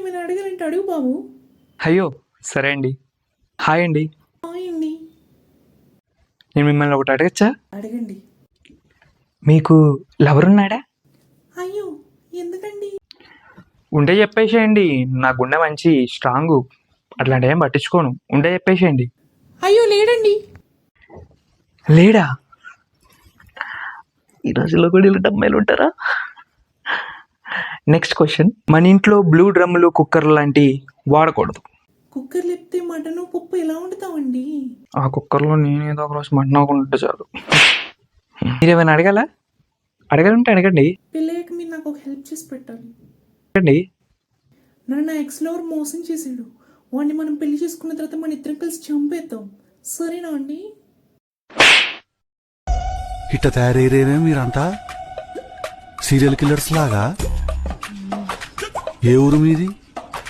ఏమైనా అడగాలంటే అడుగు బాబు. అయ్యో సరే అండి. హాయ్ అండి. హాయ్ అండి. నేను మిమ్మల్ని ఒకటి అడగచ్చా? అడగండి. మీకు లవర్ ఉన్నాడా? అయ్యో ఎందుకండి? ఉంటే చెప్పేసేయండి. నా గుండె మంచి స్ట్రాంగ్, అట్లాంటి ఏం పట్టించుకోను. ఉంటే చెప్పేసేయండి. అయ్యో లేడండి. లేడా? ఈ రోజుల్లో కూడా ఇలాంటి అమ్మాయిలు ఉంటారా? Next question. మన ఇంట్లో బ్లూ డ్రమ్ములు, కుక్కర్లు లాంటివి వాడకూడదు. కుక్కర్ లేపితే మటను పప్పు ఎలా వండుతామండి? ఆ కుక్కర్లో నేను ఏదో ఒక రోజు మటనాకుంటే చాలు. మీరేమైనా అడగాలంటే అడగండి. పెళ్ళయ్యాక మీరు నాకు ఒక హెల్ప్ చేసి పెట్టాలి. అడగండి. నన్ను నా ఎక్స్ లవర్ మోసం చేసాడు. వాడిని మనం పెళ్లి చేసుకున్న తర్వాత మన ఇద్దరం కలిసి చంపేద్దాం, సరేనా అండి? ఇట్ట తయారయ్యేనే మీరంతా సీరియల్ కిల్లర్స్ లాగా. ఏ ఊరు మీది?